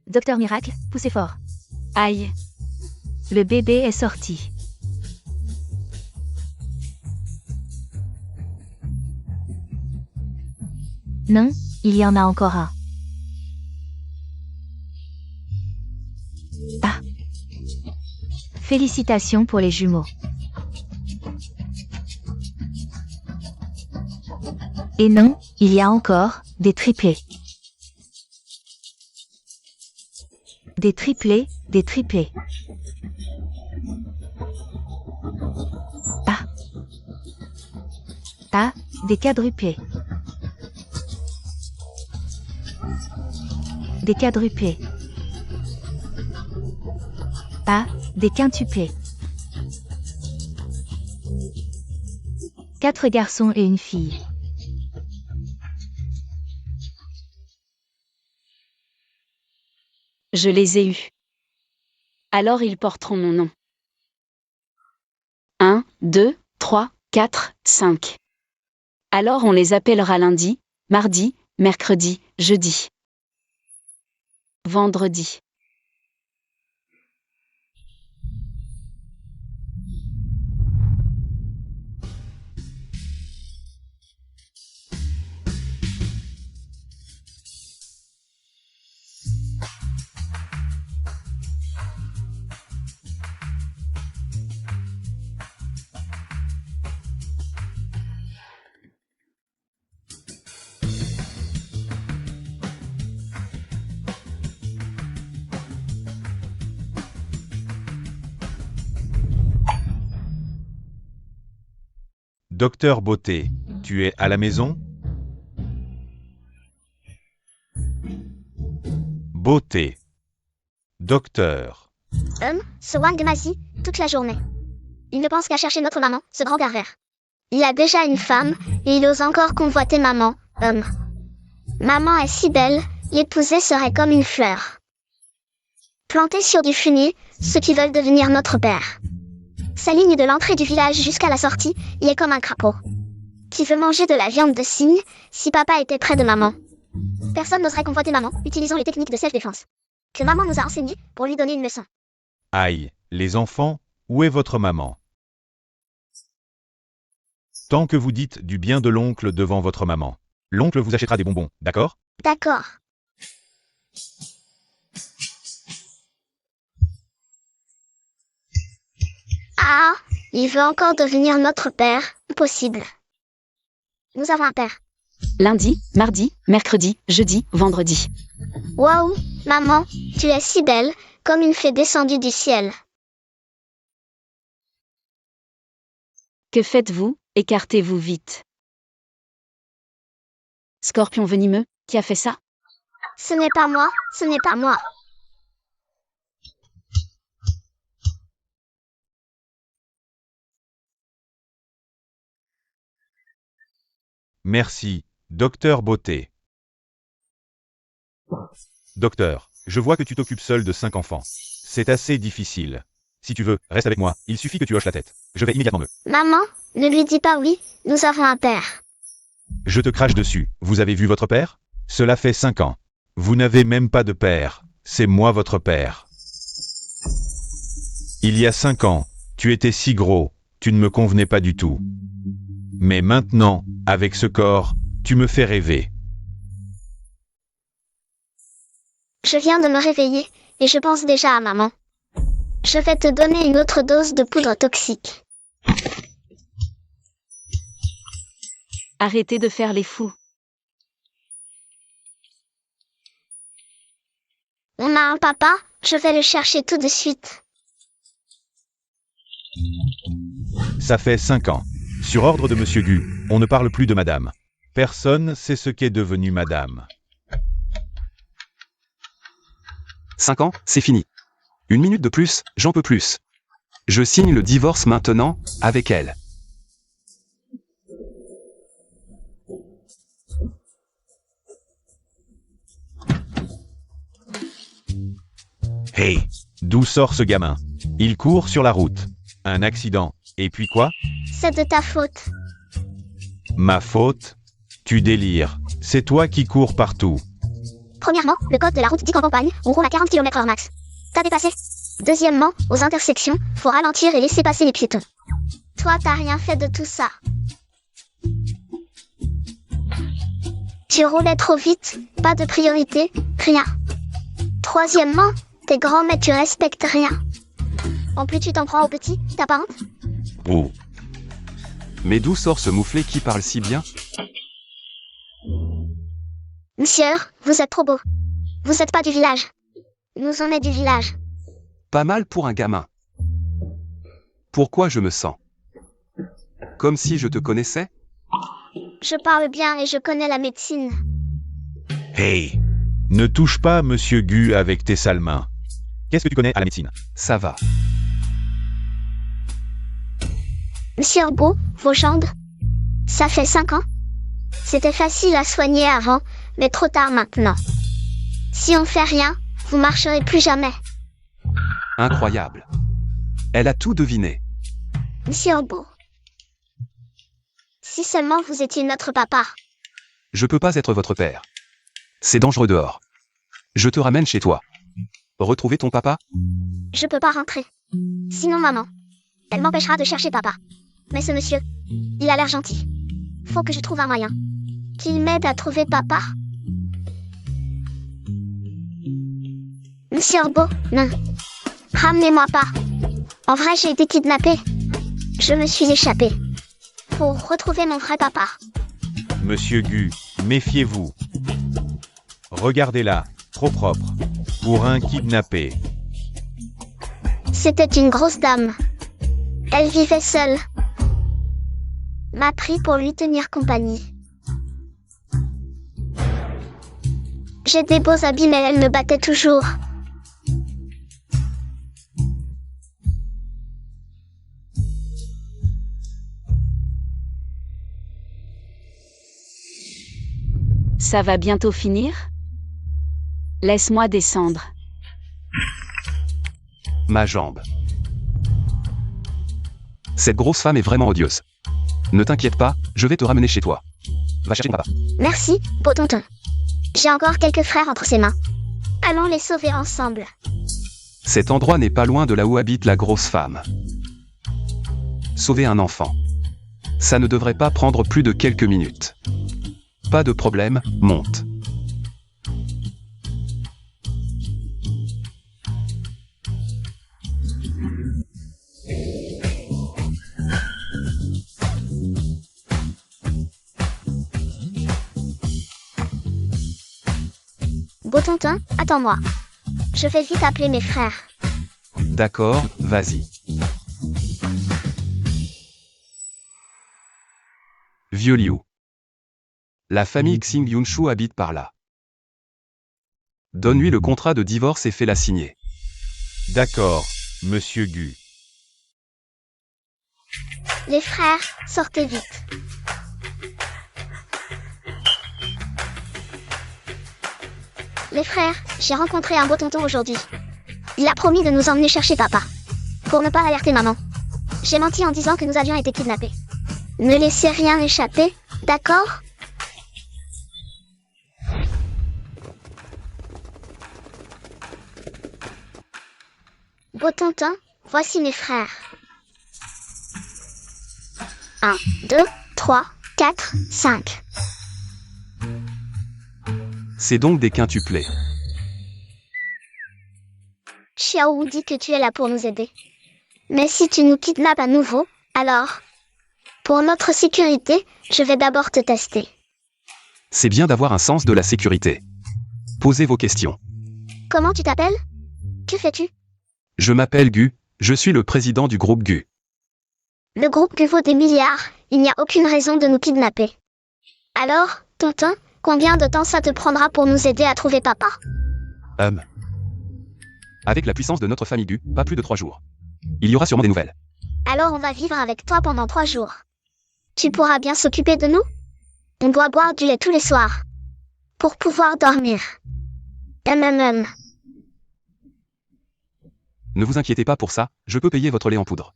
Docteur Miracle, poussez fort. Aïe. Le bébé est sorti. Non, il y en a encore un. Ah. Félicitations pour les jumeaux. Et non, il y a encore des triplés. Des triplés, des triplés. Ah. Ah, des quadruplés. Des quadruplés. Ah, des quintuplés. 4 garçons et une fille. Je les ai eus. Alors ils porteront mon nom. 1, 2, 3, 4, 5. Alors on les appellera lundi, mardi, mercredi, jeudi. Vendredi. Docteur Beauté, tu es à la maison? Beauté. Docteur. Ce Wang Mazi, toute la journée. Il ne pense qu'à chercher notre maman, ce grand pervers. Il a déjà une femme, et il ose encore convoiter maman, Maman est si belle, l'épouser serait comme une fleur. Plantée sur du fumier, ceux qui veulent devenir notre père. Sa ligne de l'entrée du village jusqu'à la sortie, il est comme un crapaud. Qui veut manger de la viande de cygne, si papa était près de maman. Personne n'oserait convoiter maman, utilisant les techniques de self-défense. Que maman nous a enseignées pour lui donner une leçon. Aïe, les enfants, où est votre maman? Tant que vous dites du bien de l'oncle devant votre maman, l'oncle vous achètera des bonbons, d'accord? D'accord. Ah, il veut encore devenir notre père, impossible. Nous avons un père. Lundi, mardi, mercredi, jeudi, vendredi. Waouh, maman, tu es si belle, comme une fée descendue du ciel. Que faites-vous? Écartez-vous vite. Scorpion venimeux, qui a fait ça? Ce n'est pas moi, ce n'est pas moi. Merci, Docteur Beauté. Docteur, je vois que tu t'occupes seul de 5 enfants. C'est assez difficile. Si tu veux, reste avec moi, il suffit que tu hoches la tête. Je vais immédiatement me... Maman, ne lui dis pas oui, nous avons un père. Je te crache dessus. Vous avez vu votre père? Cela fait 5 ans. Vous n'avez même pas de père. C'est moi votre père. Il y a 5 ans, tu étais si gros, tu ne me convenais pas du tout. Mais maintenant, avec ce corps, tu me fais rêver. Je viens de me réveiller, et je pense déjà à maman. Je vais te donner une autre dose de poudre toxique. Arrêtez de faire les fous. On a un papa, je vais le chercher tout de suite. Ça fait 5 ans. Sur ordre de Monsieur Gu, on ne parle plus de madame. Personne sait ce qu'est devenu madame. 5 ans, c'est fini. 1 minute de plus, j'en peux plus. Je signe le divorce maintenant, avec elle. Hey, d'où sort ce gamin? Il court sur la route. Un accident. Et puis quoi? C'est de ta faute. Ma faute? Tu délires. C'est toi qui cours partout. Premièrement, le code de la route dit qu'en campagne, on roule à 40 km/h max. T'as dépassé. Deuxièmement, aux intersections, faut ralentir et laisser passer les piétons. Toi, t'as rien fait de tout ça. Tu roulais trop vite, pas de priorité, rien. Troisièmement, t'es grand mais tu respectes rien. En plus tu t'en prends aux petits, t'as pas honte? Oh, Mais d'où sort ce mouflé qui parle si bien? Monsieur, vous êtes trop beau. Vous êtes pas du village. Nous on est du village. Pas mal pour un gamin. Pourquoi je me sens comme si je te connaissais? Je parle bien et je connais la médecine. hey! Ne touche pas Monsieur Gu avec tes sales mains. Qu'est-ce que tu connais à la médecine? Ça va. Monsieur Beau, vos jambes. Ça fait 5 ans. C'était facile à soigner avant, mais trop tard maintenant. Si on fait rien, vous marcherez plus jamais. Incroyable. Elle a tout deviné. Monsieur Beau. Si seulement vous étiez notre papa. Je peux pas être votre père. C'est dangereux dehors. Je te ramène chez toi. Retrouver ton papa? Je peux pas rentrer. Sinon maman, elle m'empêchera de chercher papa. Mais ce monsieur, il a l'air gentil. Faut que je trouve un moyen. Qu'il m'aide à trouver papa. Monsieur Beau, non. Ramenez-moi pas. En vrai, j'ai été kidnappée. Je me suis échappée. Pour retrouver mon vrai papa. Monsieur Gu, méfiez-vous. Regardez-la, trop propre. Pour un kidnappé. C'était une grosse dame. Elle vivait seule. M'a pris pour lui tenir compagnie. J'ai des beaux habits mais elle me battait toujours. Ça va bientôt finir? Laisse-moi descendre. Ma jambe. Cette grosse femme est vraiment odieuse. Ne t'inquiète pas, je vais te ramener chez toi. Va chercher ton papa. Merci, beau tonton. J'ai encore quelques frères entre ses mains. Allons les sauver ensemble. Cet endroit n'est pas loin de là où habite la grosse femme. Sauver un enfant. Ça ne devrait pas prendre plus de quelques minutes. Pas de problème, monte. Beau tonton, attends-moi. Je vais vite appeler mes frères. D'accord, vas-y. Vieux Liu. La famille Xing Yunshu habite par là. Donne-lui le contrat de divorce et fais-la signer. D'accord, Monsieur Gu. Les frères, sortez vite. Les frères, j'ai rencontré un beau tonton aujourd'hui. Il a promis de nous emmener chercher papa. Pour ne pas alerter maman. J'ai menti en disant que nous avions été kidnappés. Ne laissez rien échapper, d'accord? Beau tonton, voici mes frères. 1, 2, 3, 4, 5. C'est donc des quintuplés. Xiao dit que tu es là pour nous aider. Mais si tu nous kidnappes à nouveau, alors... Pour notre sécurité, je vais d'abord te tester. C'est bien d'avoir un sens de la sécurité. Posez vos questions. Comment tu t'appelles? Que fais-tu? Je m'appelle Gu, je suis le président du groupe Gu. Le groupe Gu vaut des milliards, il n'y a aucune raison de nous kidnapper. Alors, tonton, combien de temps ça te prendra pour nous aider à trouver papa? Avec la puissance de notre famille Gu, pas plus de 3 jours. Il y aura sûrement des nouvelles. Alors on va vivre avec toi pendant 3 jours. Tu pourras bien s'occuper de nous? On doit boire du lait tous les soirs. Pour pouvoir dormir. MMM. Ne vous inquiétez pas pour ça, je peux payer votre lait en poudre.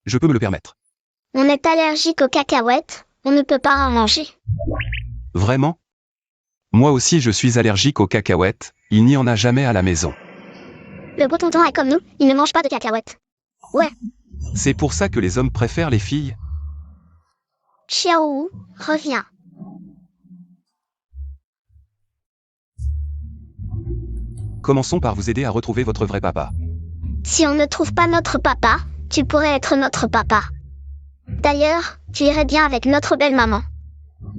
Je peux me le permettre. On est allergique aux cacahuètes, on ne peut pas en manger. Vraiment? Moi aussi je suis allergique aux cacahuètes, il n'y en a jamais à la maison. Le beau tonton est comme nous, il ne mange pas de cacahuètes. Ouais, C'est pour ça que les hommes préfèrent les filles. Xiaowu, reviens. Commençons par vous aider à retrouver votre vrai papa. Si on ne trouve pas notre papa, tu pourrais être notre papa. D'ailleurs, tu irais bien avec notre belle maman.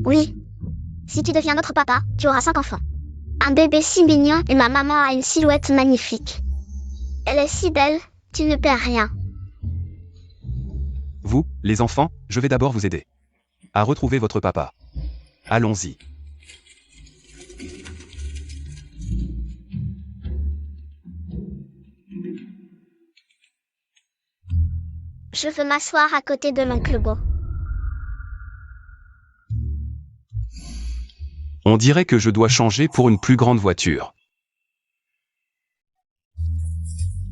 Oui. Si tu deviens notre papa, tu auras 5 enfants. Un bébé si mignon et ma maman a une silhouette magnifique. Elle est si belle, tu ne perds rien. Vous, les enfants, je vais d'abord vous aider à retrouver votre papa. Allons-y. Je veux m'asseoir à côté de l'oncle Beau. On dirait que je dois changer pour une plus grande voiture.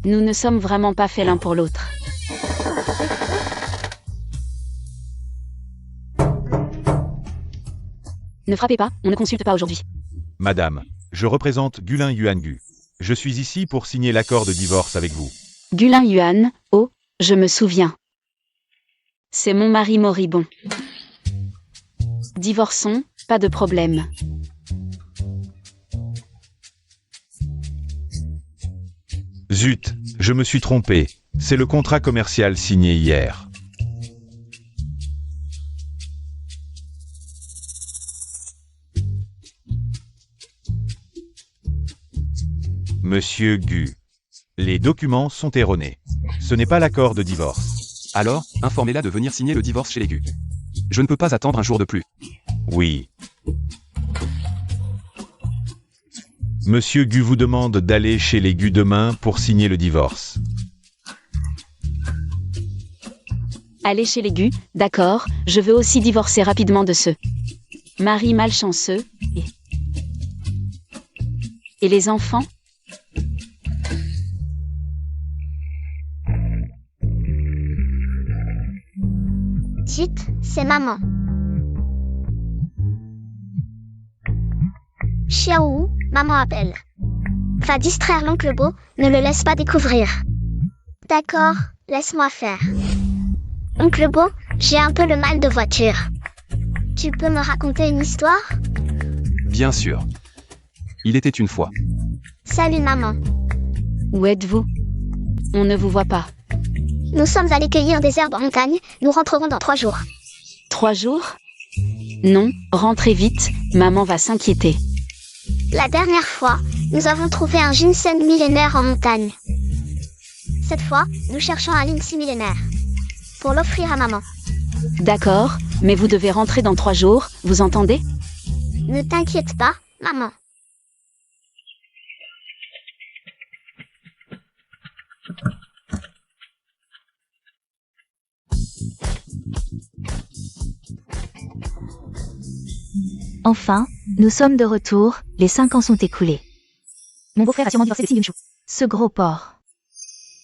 Nous ne sommes vraiment pas faits l'un pour l'autre. Ne frappez pas, on ne consulte pas aujourd'hui. Madame, je représente Gulin Yuangu. Je suis ici pour signer l'accord de divorce avec vous. Gulin Yuan, oh, je me souviens. C'est mon mari moribond. Divorçons, pas de problème. Zut, je me suis trompé. C'est le contrat commercial signé hier. Monsieur Gu, les documents sont erronés. Ce n'est pas l'accord de divorce. Alors, informez-la de venir signer le divorce chez les Gu. Je ne peux pas attendre un jour de plus. Oui. Monsieur Gu vous demande d'aller chez les Gu demain pour signer le divorce. Allez chez les Gu, d'accord, je veux aussi divorcer rapidement de ce mari malchanceux. Et les enfants? Chut, c'est maman. Xiaowu, maman appelle. Va distraire l'oncle Beau, ne le laisse pas découvrir. D'accord, laisse-moi faire. Oncle Beau, j'ai un peu le mal de voiture. Tu peux me raconter une histoire? Bien sûr. Il était une fois. Salut maman. Où êtes-vous? On ne vous voit pas. Nous sommes allés cueillir des herbes en montagne, nous rentrerons dans 3 jours. 3 jours? Non, rentrez vite, maman va s'inquiéter. La dernière fois, nous avons trouvé un ginseng millénaire en montagne. Cette fois, nous cherchons un lincy millénaire. Pour l'offrir à maman. D'accord, mais vous devez rentrer dans 3 jours, vous entendez? Ne t'inquiète pas, maman. Enfin, nous sommes de retour, les 5 ans sont écoulés. Mon beau-frère a sûrement divorcé de Xing Yunshu. Ce gros porc.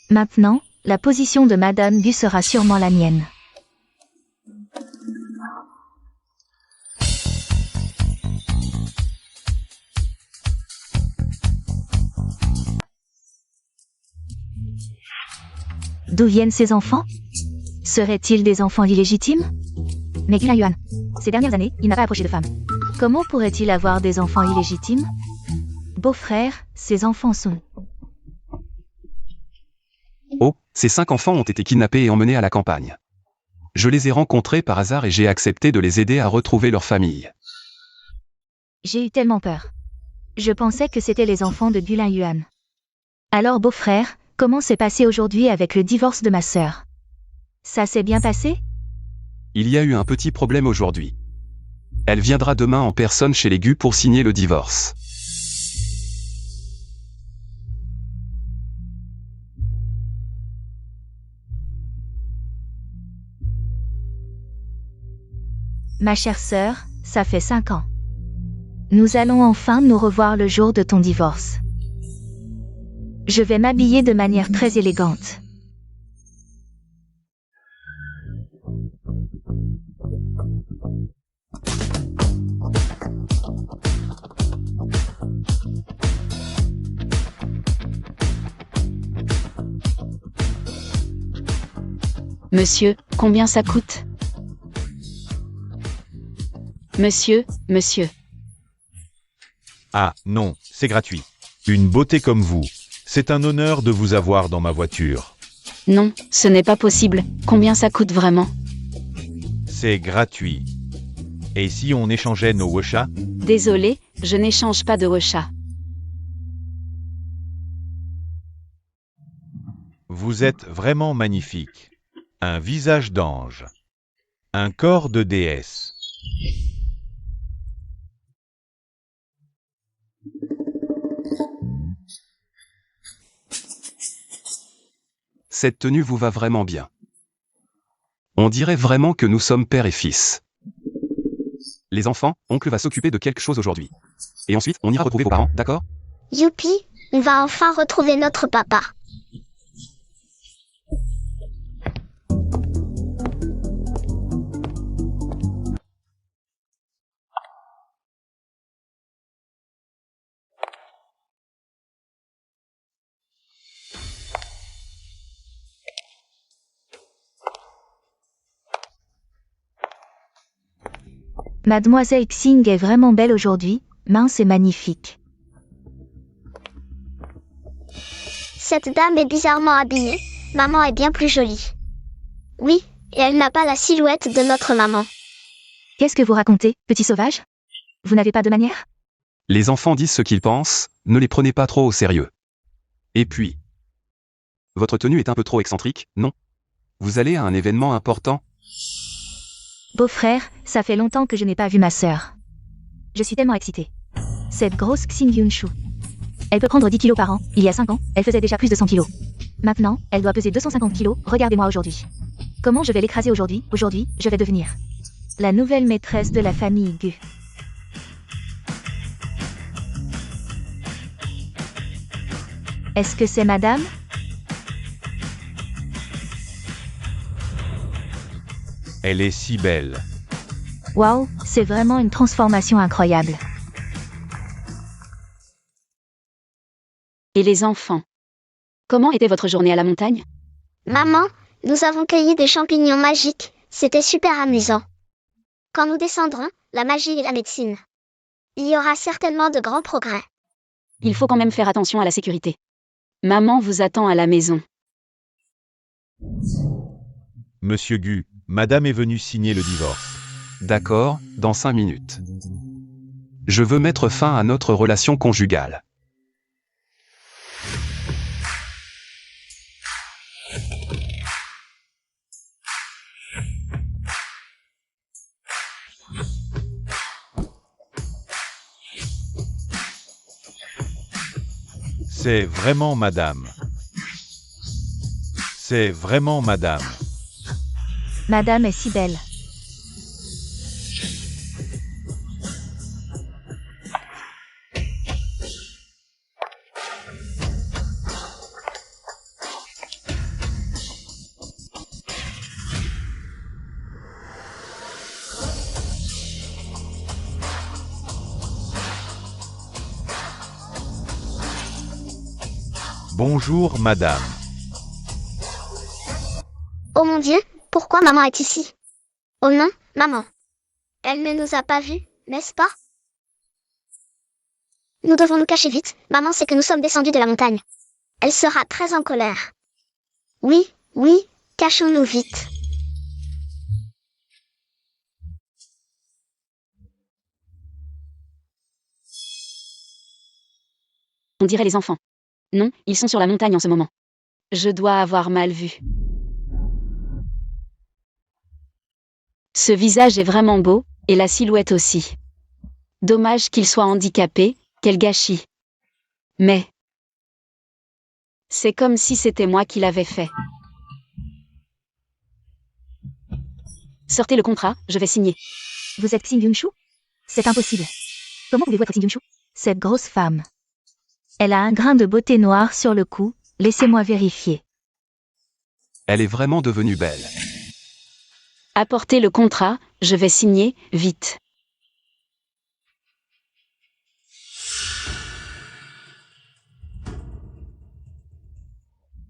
Maintenant, la position de Madame Gu sera sûrement la mienne. D'où viennent ces enfants? Seraient-ils des enfants illégitimes? Mais Gulin Yuan, ces dernières années, il n'a pas approché de femmes. Comment pourrait-il avoir des enfants illégitimes? Beau-frère, ces enfants sont... Oh, ces 5 enfants ont été kidnappés et emmenés à la campagne. Je les ai rencontrés par hasard et j'ai accepté de les aider à retrouver leur famille. J'ai eu tellement peur. Je pensais que c'était les enfants de Gulin Yuan. Alors beau-frère, comment s'est passé aujourd'hui avec le divorce de ma sœur? Ça s'est bien passé? Il y a eu un petit problème aujourd'hui. Elle viendra demain en personne chez les Gu pour signer le divorce. Ma chère sœur, ça fait 5 ans. Nous allons enfin nous revoir le jour de ton divorce. Je vais m'habiller de manière très élégante. Monsieur, combien ça coûte? Monsieur, monsieur. Ah, non, c'est gratuit. Une beauté comme vous. C'est un honneur de vous avoir dans ma voiture. Non, ce n'est pas possible. Combien ça coûte vraiment? C'est gratuit. Et si on échangeait nos woshas? Désolé, je n'échange pas de recha. Vous êtes vraiment magnifique. Un visage d'ange. Un corps de déesse. Cette tenue vous va vraiment bien. On dirait vraiment que nous sommes père et fils. Les enfants, oncle va s'occuper de quelque chose aujourd'hui. Et ensuite, on ira retrouver vos parents, d'accord? Youpi, on va enfin retrouver notre papa. Mademoiselle Xing est vraiment belle aujourd'hui, mince et magnifique. Cette dame est bizarrement habillée. Maman est bien plus jolie. Oui, et elle n'a pas la silhouette de notre maman. Qu'est-ce que vous racontez, petit sauvage? Vous n'avez pas de manière? Les enfants disent ce qu'ils pensent, ne les prenez pas trop au sérieux. Et puis, votre tenue est un peu trop excentrique, non? Vous allez à un événement important? Beau-frère, ça fait longtemps que je n'ai pas vu ma sœur. Je suis tellement excitée. Cette grosse Xing Yunshu. Elle peut prendre 10 kilos par an. Il y a 5 ans, elle faisait déjà plus de 100 kilos. Maintenant, elle doit peser 250 kilos. Regardez-moi aujourd'hui. Comment je vais l'écraser aujourd'hui? Aujourd'hui, je vais devenir la nouvelle maîtresse de la famille Gu. Est-ce que c'est madame? Elle est si belle. Waouh, c'est vraiment une transformation incroyable. Et les enfants? Comment était votre journée à la montagne? Maman, nous avons cueilli des champignons magiques. C'était super amusant. Quand nous descendrons, la magie et la médecine. Il y aura certainement de grands progrès. Il faut quand même faire attention à la sécurité. Maman vous attend à la maison. Monsieur Gu, madame est venue signer le divorce. D'accord, dans 5 minutes. Je veux mettre fin à notre relation conjugale. C'est vraiment madame. C'est vraiment madame. Madame est si belle. Bonjour madame. Oh mon Dieu, pourquoi maman est ici? Oh non, maman. Elle ne nous a pas vus, n'est-ce pas? Nous devons nous cacher vite. Maman sait que nous sommes descendus de la montagne. Elle sera très en colère. Oui, oui, cachons-nous vite. On dirait les enfants. Non, ils sont sur la montagne en ce moment. Je dois avoir mal vu. Ce visage est vraiment beau, et la silhouette aussi. Dommage qu'il soit handicapé, quel gâchis. Mais c'est comme si c'était moi qui l'avais fait. Sortez le contrat, je vais signer. Vous êtes Xing Yunshu? C'est impossible. Comment pouvez-vous être Xing Yunshu? Cette grosse femme. Elle a un grain de beauté noire sur le cou, laissez-moi vérifier. Elle est vraiment devenue belle. Apportez le contrat, je vais signer, vite.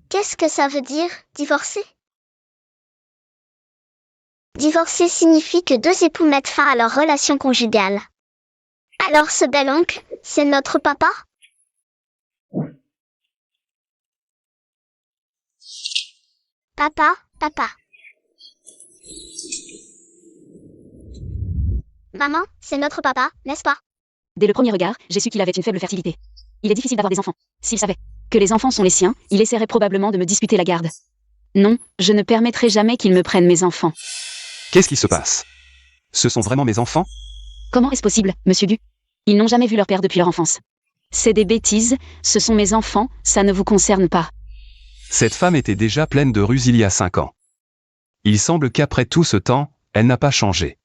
Qu'est-ce que ça veut dire, divorcer? Divorcer signifie que deux époux mettent fin à leur relation conjugale. Alors ce bel oncle, c'est notre papa? Papa, papa. Maman, c'est notre papa, n'est-ce pas? Dès le premier regard, j'ai su qu'il avait une faible fertilité. Il est difficile d'avoir des enfants. S'il savait que les enfants sont les siens, il essaierait probablement de me disputer la garde. Non, je ne permettrai jamais qu'il me prenne mes enfants. Qu'est-ce qui se passe? Ce sont vraiment mes enfants? Comment est-ce possible, monsieur Gu? Ils n'ont jamais vu leur père depuis leur enfance. C'est des bêtises, ce sont mes enfants, ça ne vous concerne pas. Cette femme était déjà pleine de ruse il y a 5 ans. Il semble qu'après tout ce temps, elle n'a pas changé.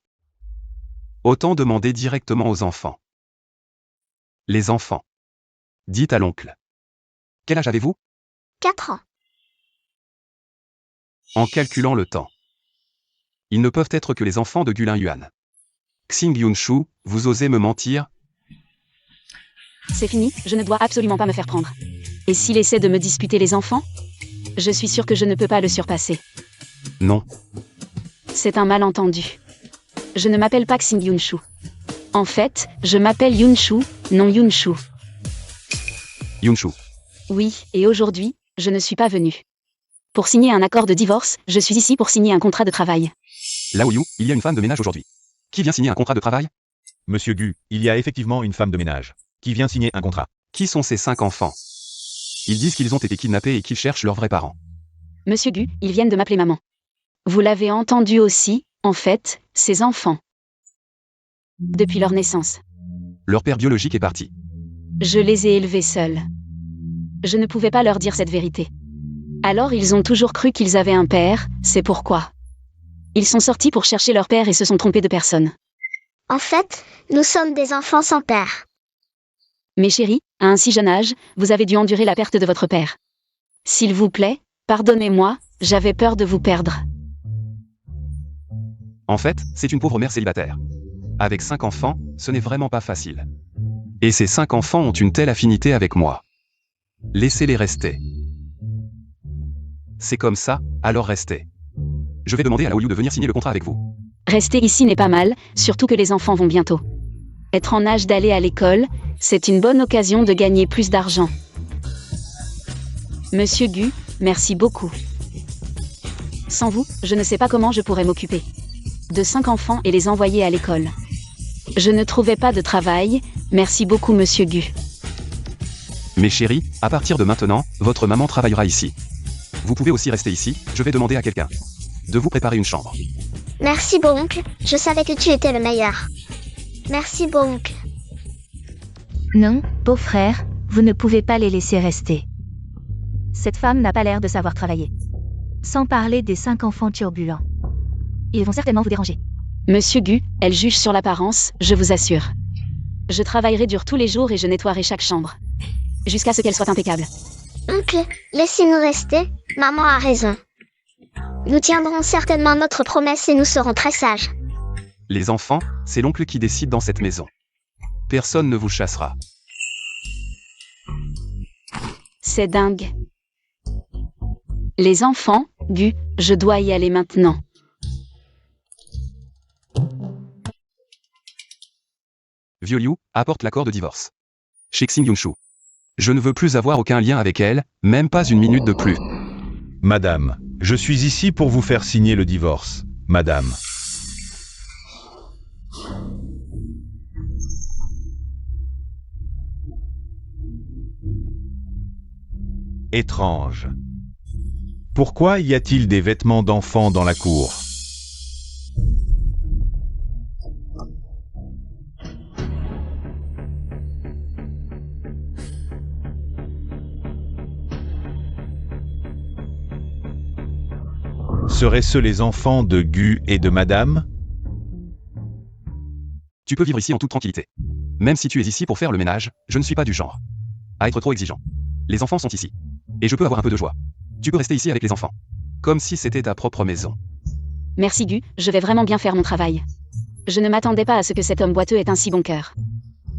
Autant demander directement aux enfants. Les enfants. Dites à l'oncle. Quel âge avez-vous? 4 ans. En calculant le temps. Ils ne peuvent être que les enfants de Gulin Yuan. Xing Yunshu, vous osez me mentir? C'est fini, je ne dois absolument pas me faire prendre. Et s'il essaie de me disputer les enfants? Je suis sûre que je ne peux pas le surpasser. Non. C'est un malentendu. Je ne m'appelle pas Xing Yunshu. En fait, je m'appelle Yunshu, non Yunshu. Yunshu. Oui, et aujourd'hui, je ne suis pas venue pour signer un accord de divorce, je suis ici pour signer un contrat de travail. Là où il y a une femme de ménage aujourd'hui. Qui vient signer un contrat de travail? Monsieur Gu, il y a effectivement une femme de ménage qui vient signer un contrat. Qui sont ces 5 enfants? Ils disent qu'ils ont été kidnappés et qu'ils cherchent leurs vrais parents. Monsieur Gu, ils viennent de m'appeler maman. Vous l'avez entendu aussi, en fait, ces enfants. Depuis leur naissance. Leur père biologique est parti. Je les ai élevés seuls. Je ne pouvais pas leur dire cette vérité. Alors ils ont toujours cru qu'ils avaient un père, c'est pourquoi. Ils sont sortis pour chercher leur père et se sont trompés de personne. En fait, nous sommes des enfants sans père. Mes chéris, à un si jeune âge, vous avez dû endurer la perte de votre père. S'il vous plaît, pardonnez-moi, j'avais peur de vous perdre. En fait, c'est une pauvre mère célibataire. Avec 5 enfants, ce n'est vraiment pas facile. Et ces 5 enfants ont une telle affinité avec moi. Laissez-les rester. C'est comme ça, alors restez. Je vais demander à Laoyu de venir signer le contrat avec vous. Rester ici n'est pas mal, surtout que les enfants vont bientôt être en âge d'aller à l'école, c'est une bonne occasion de gagner plus d'argent. Monsieur Gu, merci beaucoup. Sans vous, je ne sais pas comment je pourrais m'occuper de 5 enfants et les envoyer à l'école. Je ne trouvais pas de travail, merci beaucoup Monsieur Gu. Mes chéris, à partir de maintenant, votre maman travaillera ici. Vous pouvez aussi rester ici, je vais demander à quelqu'un de vous préparer une chambre. Merci beau oncle, je savais que tu étais le meilleur. Merci beau oncle. Non, beau-frère, vous ne pouvez pas les laisser rester. Cette femme n'a pas l'air de savoir travailler. Sans parler des 5 enfants turbulents. Ils vont certainement vous déranger. Monsieur Gu, elle juge sur l'apparence, je vous assure. Je travaillerai dur tous les jours et je nettoierai chaque chambre. Jusqu'à ce qu'elle soit impeccable. Oncle, laissez-nous rester, maman a raison. Nous tiendrons certainement notre promesse et nous serons très sages. Les enfants, c'est l'oncle qui décide dans cette maison. Personne ne vous chassera. C'est dingue. Les enfants, Gu, je dois y aller maintenant. Vieux Liu, apporte l'accord de divorce. Chez Xing Yunshu. Je ne veux plus avoir aucun lien avec elle, même pas une minute de plus. Madame, je suis ici pour vous faire signer le divorce, madame. Étrange. Pourquoi y a-t-il des vêtements d'enfants dans la cour? Seraient-ce les enfants de Gu et de madame? Tu peux vivre ici en toute tranquillité. Même si tu es ici pour faire le ménage, je ne suis pas du genre à être trop exigeant. Les enfants sont ici. Et je peux avoir un peu de joie. Tu peux rester ici avec les enfants. Comme si c'était ta propre maison. Merci Gu, je vais vraiment bien faire mon travail. Je ne m'attendais pas à ce que cet homme boiteux ait un si bon cœur.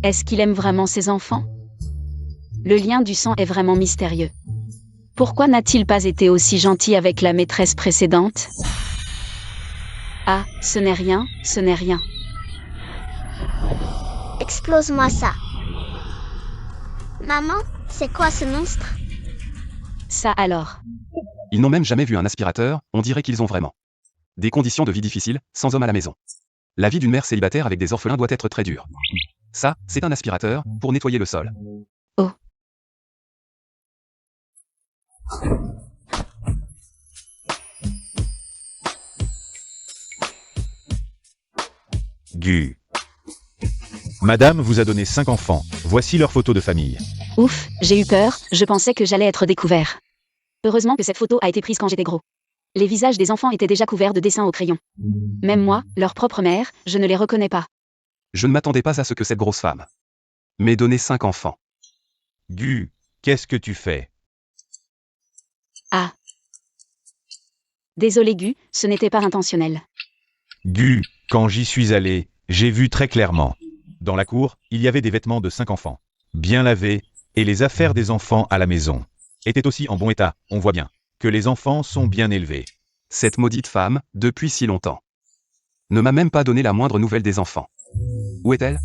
Est-ce qu'il aime vraiment ses enfants? Le lien du sang est vraiment mystérieux. Pourquoi n'a-t-il pas été aussi gentil avec la maîtresse précédente? Ah, ce n'est rien, ce n'est rien. Explose-moi ça. Maman, c'est quoi ce monstre? Ça alors. Ils n'ont même jamais vu un aspirateur, on dirait qu'ils ont vraiment des conditions de vie difficiles, sans homme à la maison. La vie d'une mère célibataire avec des orphelins doit être très dure. Ça, c'est un aspirateur, pour nettoyer le sol. Oh. Gu. Madame vous a donné 5 enfants. Voici leurs photos de famille. Ouf, j'ai eu peur, je pensais que j'allais être découvert. Heureusement que cette photo a été prise quand j'étais gros. Les visages des enfants étaient déjà couverts de dessins au crayon. Même moi, leur propre mère, je ne les reconnais pas. Je ne m'attendais pas à ce que cette grosse femme m'ait donné 5 enfants. Gu, qu'est-ce que tu fais? Ah. Désolé Gu, ce n'était pas intentionnel. Gu, quand j'y suis allé, j'ai vu très clairement. Dans la cour, il y avait des vêtements de 5 enfants, bien lavés, et les affaires des enfants à la maison étaient aussi en bon état, on voit bien que les enfants sont bien élevés. Cette maudite femme, depuis si longtemps, ne m'a même pas donné la moindre nouvelle des enfants. Où est-elle?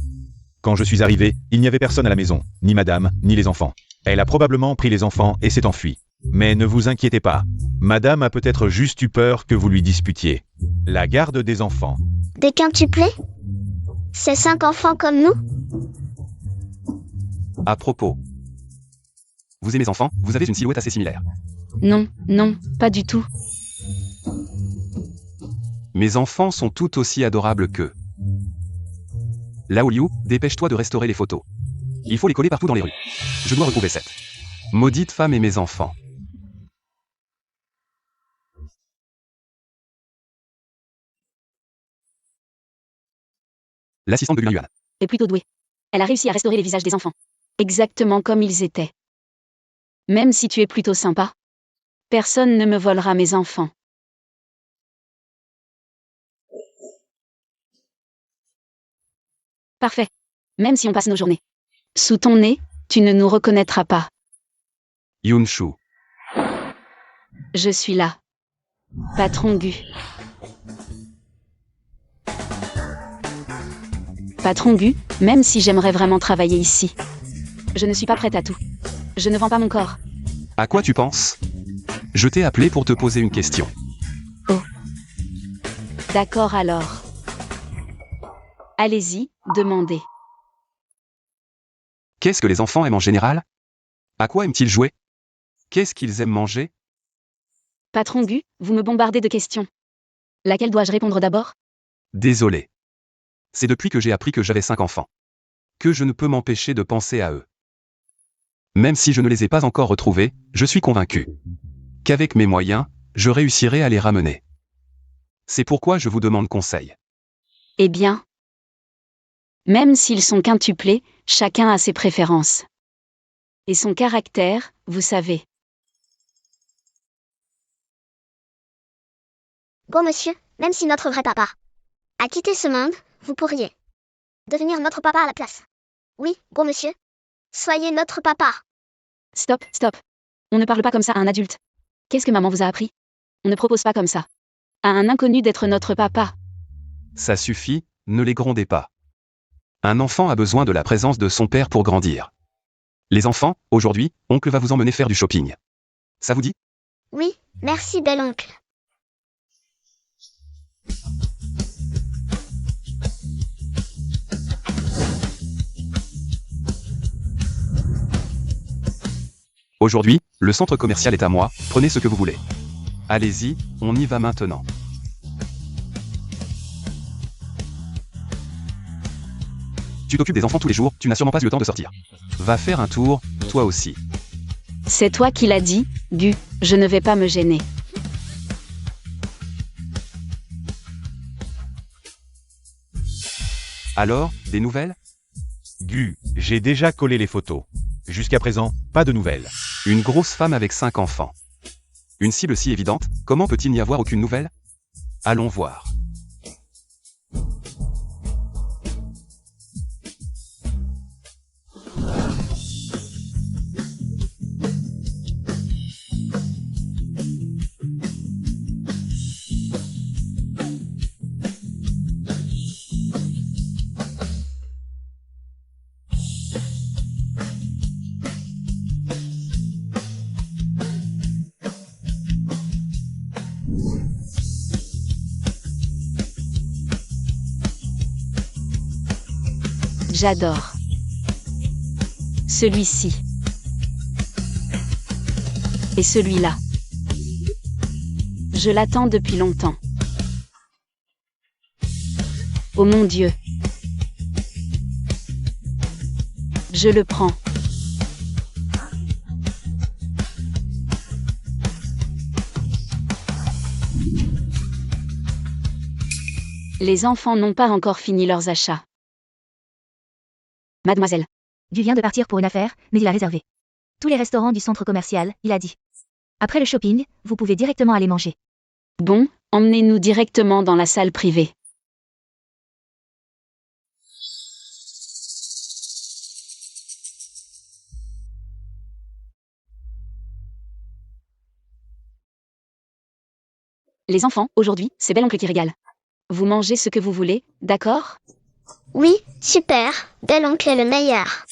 Quand je suis arrivé, il n'y avait personne à la maison, ni madame, ni les enfants. Elle a probablement pris les enfants et s'est enfuie. Mais ne vous inquiétez pas, madame a peut-être juste eu peur que vous lui disputiez la garde des enfants. Des quintuplés? C'est 5 enfants comme nous? À propos. Vous et mes enfants, vous avez une silhouette assez similaire. Non, non, pas du tout. Mes enfants sont tout aussi adorables qu'eux. Lao Liu, dépêche-toi de restaurer les photos. Il faut les coller partout dans les rues. Je dois retrouver cette maudite femme et mes enfants. L'assistante de Yuan. Et plutôt douée. Elle a réussi à restaurer les visages des enfants. Exactement comme ils étaient. Même si tu es plutôt sympa. Personne ne me volera mes enfants. Parfait. Même si on passe nos journées sous ton nez, tu ne nous reconnaîtras pas. Yunshu. Je suis là. Patron Gu. Patron Gu, même si j'aimerais vraiment travailler ici. Je ne suis pas prête à tout. Je ne vends pas mon corps. À quoi tu penses? Je t'ai appelé pour te poser une question. Oh. D'accord alors. Allez-y, demandez. Qu'est-ce que les enfants aiment en général? À quoi aiment-ils jouer? Qu'est-ce qu'ils aiment manger? Patron Gu, vous me bombardez de questions. Laquelle dois-je répondre d'abord? Désolé. C'est depuis que j'ai appris que j'avais 5 enfants que je ne peux m'empêcher de penser à eux. Même si je ne les ai pas encore retrouvés, je suis convaincu qu'avec mes moyens, je réussirai à les ramener. C'est pourquoi je vous demande conseil. Eh bien, même s'ils sont quintuplés, chacun a ses préférences. Et son caractère, vous savez. Bon monsieur, même si notre vrai papa a quitté ce monde, vous pourriez devenir notre papa à la place. Oui, gros monsieur. Soyez notre papa. Stop, stop. On ne parle pas comme ça à un adulte. Qu'est-ce que maman vous a appris? On ne propose pas comme ça à un inconnu d'être notre papa. Ça suffit, ne les grondez pas. Un enfant a besoin de la présence de son père pour grandir. Les enfants, aujourd'hui, oncle va vous emmener faire du shopping. Ça vous dit? Oui, merci bel oncle. Aujourd'hui, le centre commercial est à moi, prenez ce que vous voulez. Allez-y, on y va maintenant. Tu t'occupes des enfants tous les jours, tu n'as sûrement pas eu le temps de sortir. Va faire un tour, toi aussi. C'est toi qui l'as dit, Gu, je ne vais pas me gêner. Alors, des nouvelles? Gu, j'ai déjà collé les photos. Jusqu'à présent, pas de nouvelles. Une grosse femme avec 5 enfants. Une cible si évidente, comment peut-il n'y avoir aucune nouvelle? Allons voir. J'adore. Celui-ci. Et celui-là. Je l'attends depuis longtemps. Oh mon Dieu. Je le prends. Les enfants n'ont pas encore fini leurs achats. Mademoiselle. Gu vient de partir pour une affaire, mais il a réservé tous les restaurants du centre commercial, il a dit. Après le shopping, vous pouvez directement aller manger. Bon, emmenez-nous directement dans la salle privée. Les enfants, aujourd'hui, c'est bel oncle qui régale. Vous mangez ce que vous voulez, d'accord? Oui, super, bel oncle est le meilleur.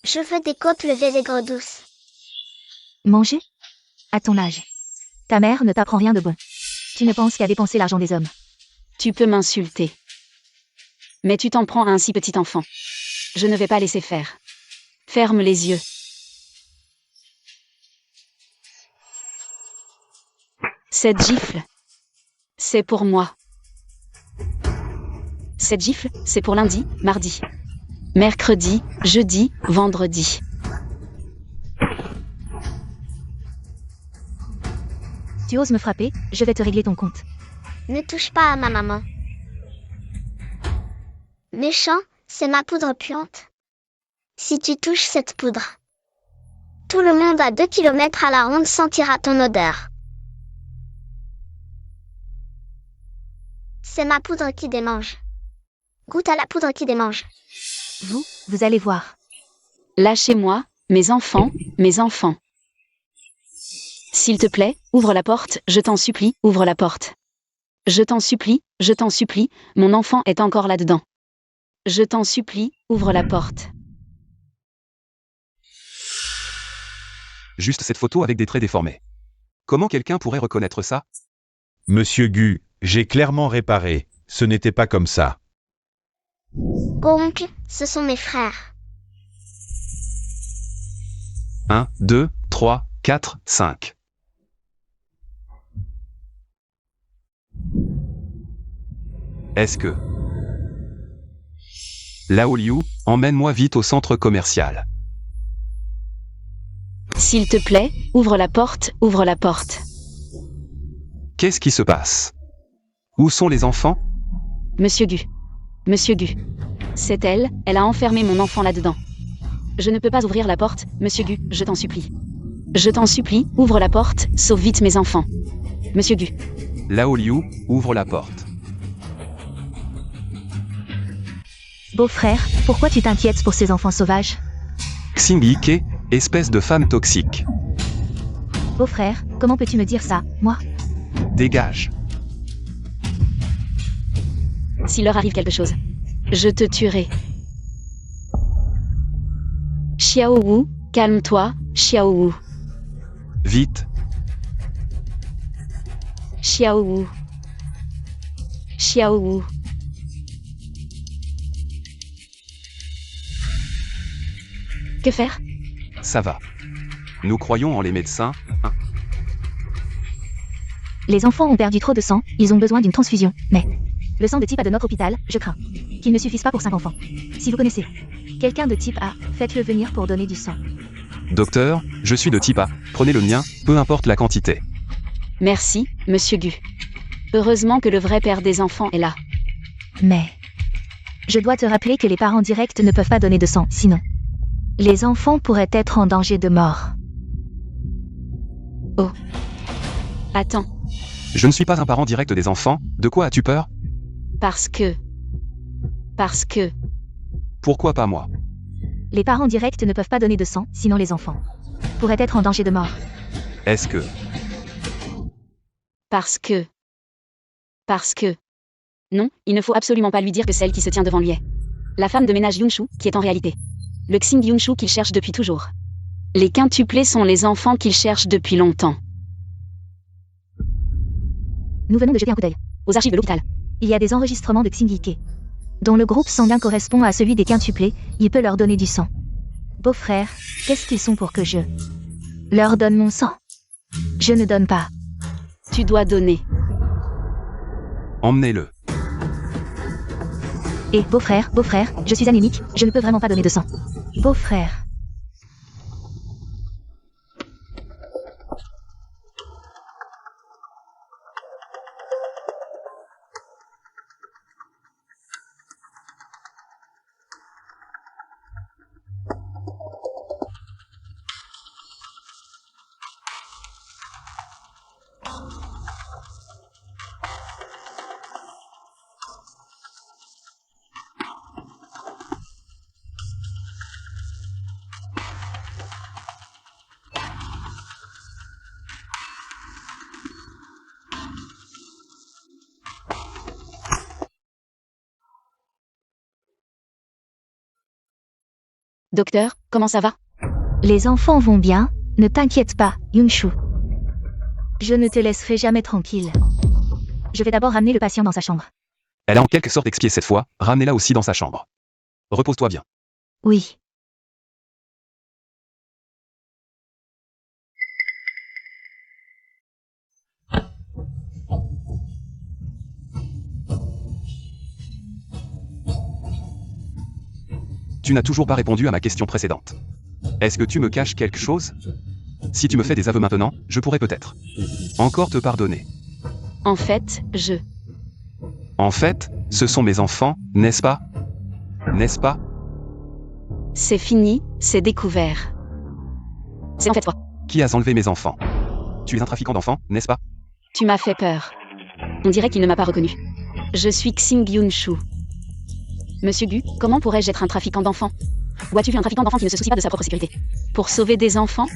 Je veux des côtes levées aigres douces. Manger? À ton âge. Ta mère ne t'apprend rien de bon. Tu ne penses qu'à dépenser l'argent des hommes. Tu peux m'insulter. Mais tu t'en prends à un si petit enfant. Je ne vais pas laisser faire. Ferme les yeux. Cette gifle, c'est pour moi. Cette gifle, c'est pour lundi, mardi, mercredi, jeudi, vendredi. Tu oses me frapper, je vais te régler ton compte. Ne touche pas à ma maman. Méchant, c'est ma poudre puante. Si tu touches cette poudre, tout le monde à 2 kilomètres à la ronde sentira ton odeur. C'est ma poudre qui démange. Goûte à la poudre qui démange. Vous allez voir. Lâchez-moi, mes enfants, mes enfants. S'il te plaît, ouvre la porte, je t'en supplie, ouvre la porte. Je t'en supplie, mon enfant est encore là-dedans. Je t'en supplie, ouvre la porte. Juste cette photo avec des traits déformés. Comment quelqu'un pourrait reconnaître ça? Monsieur Gu, j'ai clairement réparé, ce n'était pas comme ça. Oncle, ce sont mes frères. 1, 2, 3, 4, 5. Est-ce que... Lao Liu, emmène-moi vite au centre commercial. S'il te plaît, ouvre la porte, ouvre la porte. Qu'est-ce qui se passe? Où sont les enfants? Monsieur Gu. Monsieur Gu. C'est elle, elle a enfermé mon enfant là-dedans. Je ne peux pas ouvrir la porte, Monsieur Gu, je t'en supplie. Je t'en supplie, ouvre la porte, sauve vite mes enfants. Monsieur Gu. Lao Liu, ouvre la porte. Beau-frère, pourquoi tu t'inquiètes pour ces enfants sauvages? Xingyi Ke, espèce de femme toxique. Beau-frère, comment peux-tu me dire ça, moi? Dégage. S'il leur arrive quelque chose, je te tuerai. Xiao Wu, calme-toi, Xiao Wu. Vite. Xiao Wu. Xiao Wu. Que faire? Ça va. Nous croyons en les médecins, hein. Les enfants ont perdu trop de sang, ils ont besoin d'une transfusion, mais... Le sang de type A de notre hôpital, je crains qu'il ne suffise pas pour 5 enfants. Si vous connaissez quelqu'un de type A, faites-le venir pour donner du sang. Docteur, je suis de type A, prenez le mien, peu importe la quantité. Merci, Monsieur Gu. Heureusement que le vrai père des enfants est là. Mais... Je dois te rappeler que les parents directs ne peuvent pas donner de sang, sinon... Les enfants pourraient être en danger de mort. Oh. Attends. Je ne suis pas un parent direct des enfants, de quoi as-tu peur? Parce que... Pourquoi pas moi? Les parents directs ne peuvent pas donner de sang, sinon les enfants pourraient être en danger de mort. Est-ce que... Parce que... Non, il ne faut absolument pas lui dire que celle qui se tient devant lui est la femme de ménage Yunshu, qui est en réalité le Xing Yunshu qu'il cherche depuis toujours. Les quintuplés sont les enfants qu'il cherche depuis longtemps. Nous venons de jeter un coup d'œil Aux archives de l'hôpital. Il y a des enregistrements de Xingyi Ke. dont le groupe sanguin correspond à celui des quintuplés, il peut leur donner du sang. Beau-frère, qu'est-ce qu'ils sont pour que je leur donne mon sang? Je ne donne pas. Tu dois donner. Emmenez-le. Et beau-frère, je suis anémique, je ne peux vraiment pas donner de sang. Beau-frère. Docteur, comment ça va? Les enfants vont bien, ne t'inquiète pas, Yunshu. Je ne te laisserai jamais tranquille. Je vais d'abord ramener le patient dans sa chambre. Elle a en quelque sorte expié cette fois, ramenez-la aussi dans sa chambre. Repose-toi bien. Oui. Tu n'as toujours pas répondu à ma question précédente. Est-ce que tu me caches quelque chose? Si tu me fais des aveux maintenant, je pourrais peut-être encore te pardonner. En fait, En fait, ce sont mes enfants, n'est-ce pas? N'est-ce pas? c'est fini, c'est découvert. C'est en fait toi. Qui a enlevé mes enfants? Tu es un trafiquant d'enfants, n'est-ce pas? Tu m'as fait peur. On dirait qu'il ne m'a pas reconnu. Je suis Xing Yunshu. Monsieur Gu, comment pourrais-je être un trafiquant d'enfants? Où as-tu vu un trafiquant d'enfants qui ne se soucie pas de sa propre sécurité? Pour sauver des enfants?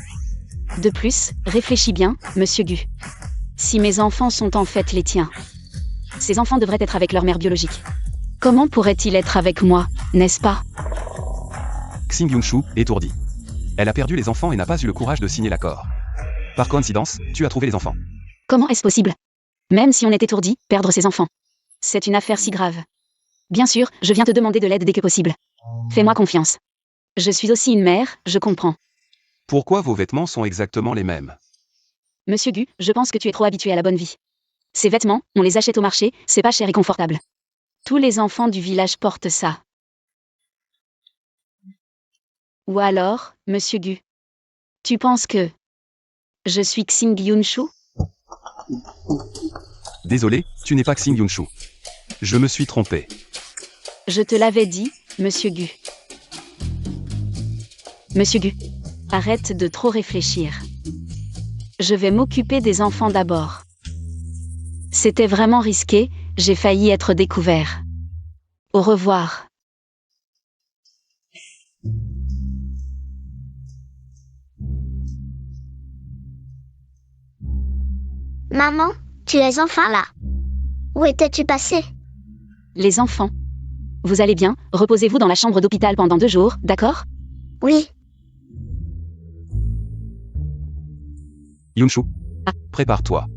De plus, réfléchis bien, Monsieur Gu. Si mes enfants sont en fait les tiens, ces enfants devraient être avec leur mère biologique. Comment pourraient-ils être avec moi, n'est-ce pas? Xing Yunshu, étourdi. Elle a perdu les enfants et n'a pas eu le courage de signer l'accord. Par coïncidence, tu as trouvé les enfants. Comment est-ce possible? Même si on est étourdi, perdre ses enfants. C'est une affaire si grave. Bien sûr, je viens te demander de l'aide dès que possible. Fais-moi confiance. Je suis aussi une mère, je comprends. Pourquoi vos vêtements sont exactement les mêmes? Monsieur Gu, je pense que tu es trop habitué à la bonne vie. Ces vêtements, on les achète au marché, c'est pas cher et confortable. Tous les enfants du village portent ça. Ou alors, Monsieur Gu, tu penses que je suis Xing Yunshu? Désolé, tu n'es pas Xing Yunshu. Je me suis trompé. Je te l'avais dit, Monsieur Gu. Monsieur Gu, arrête de trop réfléchir. Je vais m'occuper des enfants d'abord. C'était vraiment risqué, j'ai failli être découvert. Au revoir. Maman, tu es enfin là. Où étais-tu passé? Les enfants. Vous allez bien, reposez-vous dans la chambre d'hôpital pendant 2 jours, d'accord? Oui, Yunshu. Ah. Prépare-toi.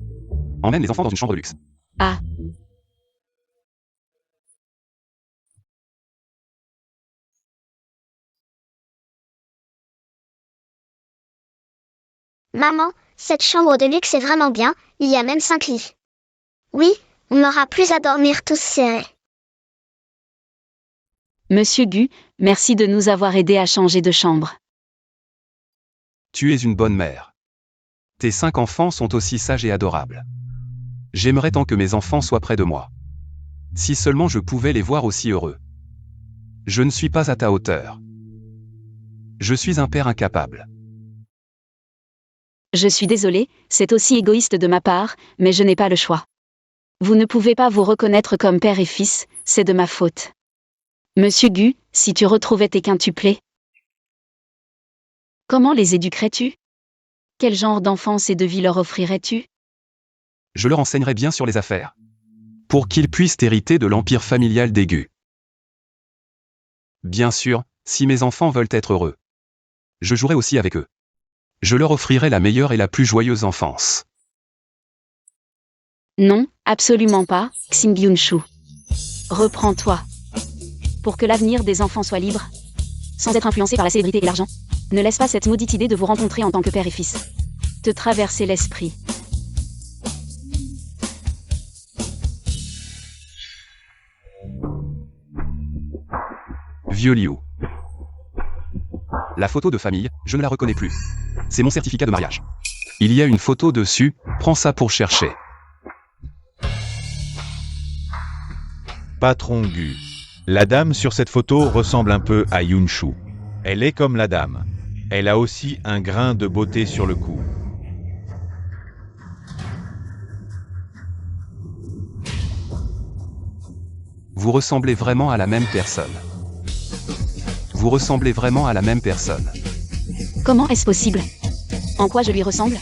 Emmène les enfants dans une chambre de luxe. Ah. maman, cette chambre de luxe est vraiment bien, il y a même 5 lits. Oui, on n'aura plus à dormir tous serrés. Monsieur Gu, merci de nous avoir aidés à changer de chambre. Tu es une bonne mère. Tes 5 enfants sont aussi sages et adorables. J'aimerais tant que mes enfants soient près de moi. Si seulement je pouvais les voir aussi heureux. Je ne suis pas à ta hauteur. Je suis un père incapable. Je suis désolée, c'est aussi égoïste de ma part, mais je n'ai pas le choix. Vous ne pouvez pas vous reconnaître comme père et fils, c'est de ma faute. Monsieur Gu, si tu retrouvais tes quintuplés, comment les éduquerais-tu? Quel genre d'enfance et de vie leur offrirais-tu? Je leur enseignerai bien sur les affaires. Pour qu'ils puissent hériter de l'empire familial des Gu. Bien sûr, si mes enfants veulent être heureux. Je jouerai aussi avec eux. Je leur offrirai la meilleure et la plus joyeuse enfance. Non, absolument pas, Xing Yunshu. Reprends-toi. Pour que l'avenir des enfants soit libre, sans être influencé par la célébrité et l'argent, ne laisse pas cette maudite idée de vous rencontrer en tant que père et fils te traverser l'esprit. Vieux Liu. La photo de famille, je ne la reconnais plus. C'est mon certificat de mariage. Il y a une photo dessus, prends ça pour chercher. Patron Gu. La dame sur cette photo ressemble un peu à Yunshu. Elle est comme la dame. Elle a aussi un grain de beauté sur le cou. Vous ressemblez vraiment à la même personne. Vous ressemblez vraiment à la même personne. Comment est-ce possible? En quoi je lui ressemble?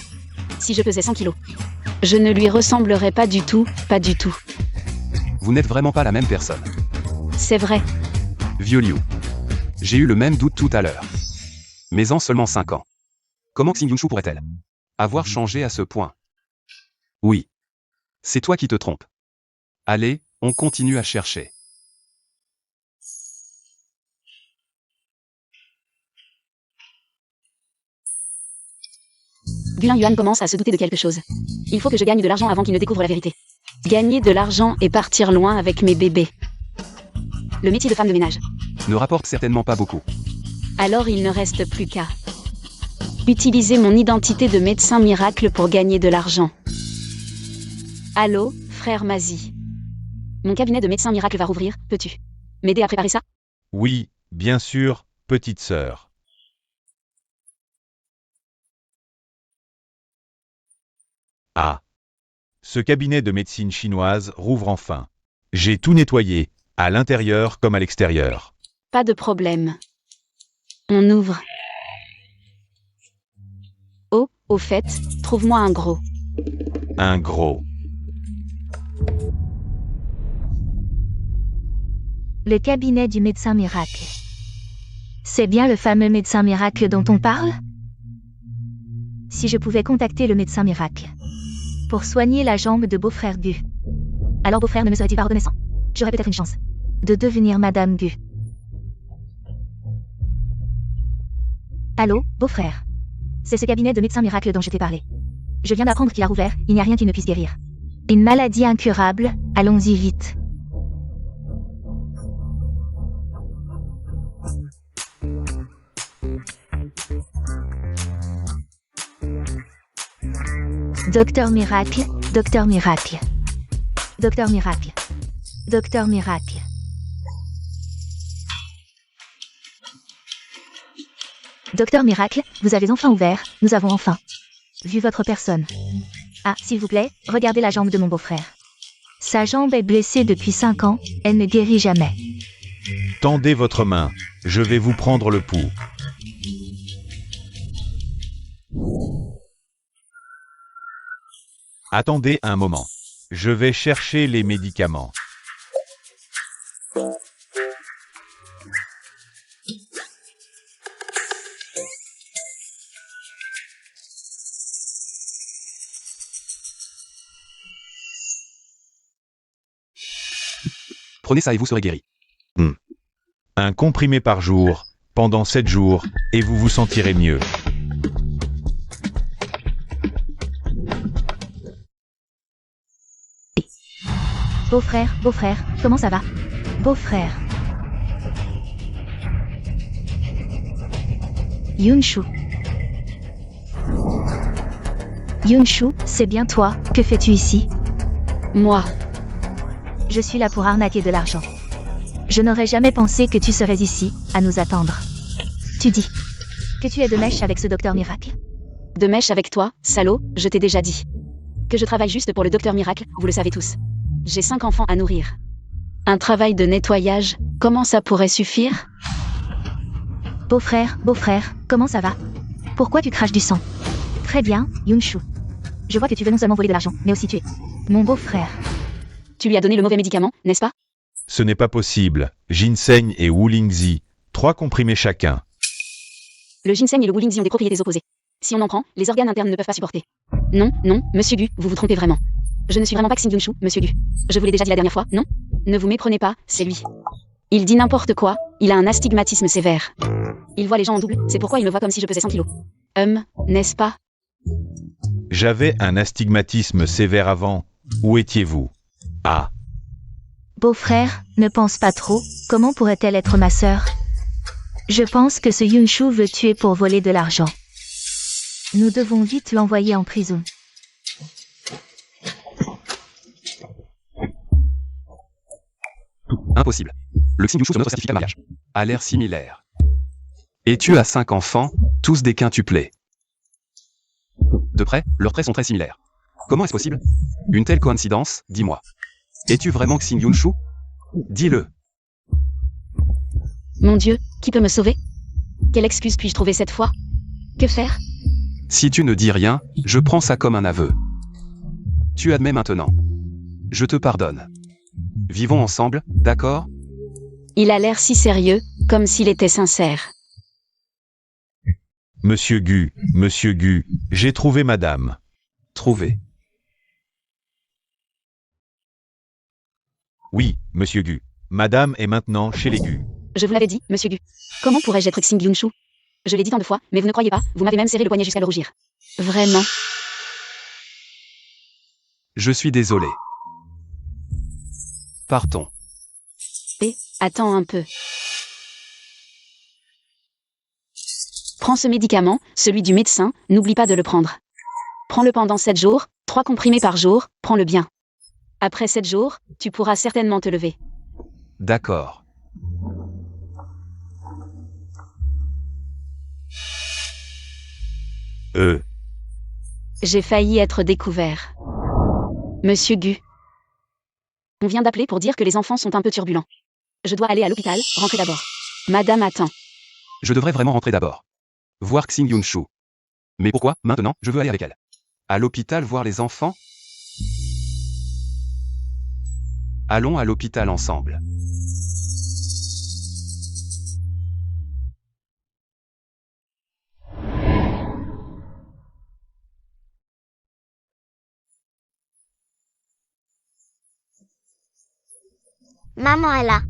Si je pesais 100 kilos. Je ne lui ressemblerais pas du tout, pas du tout. Vous n'êtes vraiment pas la même personne. C'est vrai. Vieux Liu. J'ai eu le même doute tout à l'heure. Mais en seulement 5 ans. Comment Xing Yunshu pourrait-elle avoir changé à ce point? Oui. C'est toi qui te trompes. Allez, on continue à chercher. Gulan Yuan commence à se douter de quelque chose. Il faut que je gagne de l'argent avant qu'il ne découvre la vérité. Gagner de l'argent et partir loin avec mes bébés. Le métier de femme de ménage. Ne rapporte certainement pas beaucoup. Alors il ne reste plus qu'à utiliser mon identité de médecin miracle pour gagner de l'argent. Allô, frère Mazi. Mon cabinet de médecin miracle va rouvrir, peux-tu m'aider à préparer ça? Oui, bien sûr, petite sœur. Ah. Ce cabinet de médecine chinoise rouvre enfin. J'ai tout nettoyé, à l'intérieur comme à l'extérieur. Pas de problème. On ouvre. Oh, au fait, trouve-moi un gros. Un gros. Le cabinet du médecin miracle. C'est bien le fameux médecin miracle dont on parle? Si je pouvais contacter le médecin miracle pour soigner la jambe de beau-frère Gu. Alors beau-frère ne me serait-il pas reconnaissant? J'aurais peut-être une chance de devenir Madame Gu. Allô, beau-frère. C'est ce cabinet de médecin miracle dont je t'ai parlé. Je viens d'apprendre qu'il a rouvert, il n'y a rien qui ne puisse guérir. Une maladie incurable, allons-y vite. Docteur Miracle, Docteur Miracle. Docteur Miracle. Docteur Miracle. Docteur Miracle, vous avez enfin ouvert, nous avons enfin vu votre personne. Ah, s'il vous plaît, regardez la jambe de mon beau-frère. Sa jambe est blessée depuis 5 ans, elle ne guérit jamais. Tendez votre main, je vais vous prendre le pouls. Attendez un moment. Je vais chercher les médicaments. Prenez ça et vous serez guéri. Un comprimé par jour, pendant 7 jours, et vous vous sentirez mieux. Beau-frère, comment ça va? Beau-frère. Yunshu. Yunshu, c'est bien toi, que fais-tu ici? Moi. Je suis là pour arnaquer de l'argent. Je n'aurais jamais pensé que tu serais ici, à nous attendre. Tu dis que tu es de mèche avec ce docteur miracle? De mèche avec toi, salaud, je t'ai déjà dit. Que je travaille juste pour le docteur miracle, vous le savez tous. J'ai 5 enfants à nourrir. Un travail de nettoyage, comment ça pourrait suffire? Beau-frère, comment ça va? Pourquoi tu craches du sang? Très bien, Yunshu. Je vois que tu veux non seulement voler de l'argent, mais aussi tuer mon beau-frère. Tu lui as donné le mauvais médicament, n'est-ce pas? Ce n'est pas possible. Ginseng et Wulingzi, 3 comprimés chacun. Le ginseng et le wulingzi ont des propriétés opposées. Si on en prend, les organes internes ne peuvent pas supporter. Non, monsieur Gu, vous vous trompez vraiment. Je ne suis vraiment pas Xing Yunshu, monsieur Gu. Je vous l'ai déjà dit la dernière fois, non? Ne vous méprenez pas, c'est lui. Il dit n'importe quoi, il a un astigmatisme sévère. Il voit les gens en double, c'est pourquoi il me voit comme si je pesais 100 kilos. N'est-ce pas? J'avais un astigmatisme sévère avant. Où étiez-vous? Ah, Beau-frère, ne pense pas trop, comment pourrait-elle être ma sœur? Je pense que ce Yunshu veut tuer pour voler de l'argent. Nous devons vite l'envoyer en prison. Impossible. Le signe sur notre certificat de mariage a l'air similaire. Et tu as 5 enfants, tous des quintuplés. De près, leurs traits sont très similaires. Comment est-ce possible? Une telle coïncidence, dis-moi. Es-tu vraiment Xing Yunshu? Dis-le. Mon Dieu, qui peut me sauver? Quelle excuse puis-je trouver cette fois? Que faire? Si tu ne dis rien, je prends ça comme un aveu. Tu admets maintenant. Je te pardonne. Vivons ensemble, d'accord? Il a l'air si sérieux, comme s'il était sincère. Monsieur Gu, j'ai trouvé madame. Trouvé. Oui, monsieur Gu. Madame est maintenant chez les Gu. Je vous l'avais dit, monsieur Gu. Comment pourrais-je être Xing Yunshu? Je l'ai dit tant de fois, mais vous ne croyez pas, vous m'avez même serré le poignet jusqu'à le rougir. Vraiment. Je suis désolé. Partons. Attends un peu. Prends ce médicament, celui du médecin, n'oublie pas de le prendre. Prends-le pendant 7 jours, 3 comprimés par jour, prends-le bien. Après 7 jours, tu pourras certainement te lever. D'accord. J'ai failli être découvert. Monsieur Gu. On vient d'appeler pour dire que les enfants sont un peu turbulents. Je dois aller à l'hôpital, rentrer d'abord. Madame attend. Je devrais vraiment rentrer d'abord. Voir Xing Yunshu. Mais pourquoi, maintenant, je veux aller avec elle? À l'hôpital voir les enfants? Allons à l'hôpital ensemble. Maman est là.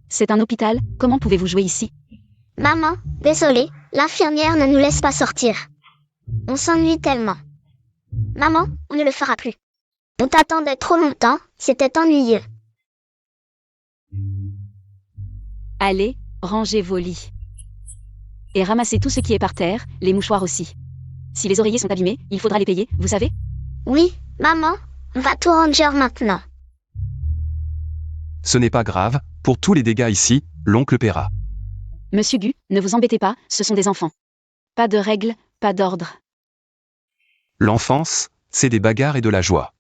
C'est un hôpital, comment pouvez-vous jouer ici? Maman, désolée, l'infirmière ne nous laisse pas sortir. On s'ennuie tellement. Maman, on ne le fera plus. On t'attendait trop longtemps, c'était ennuyeux. Allez, rangez vos lits. Et ramassez tout ce qui est par terre, les mouchoirs aussi. Si les oreillers sont abîmés, il faudra les payer, vous savez? Oui, maman, on va tout ranger maintenant. Ce n'est pas grave, pour tous les dégâts ici, l'oncle paiera. Monsieur Gu, ne vous embêtez pas, ce sont des enfants. Pas de règles, pas d'ordre. L'enfance, c'est des bagarres et de la joie.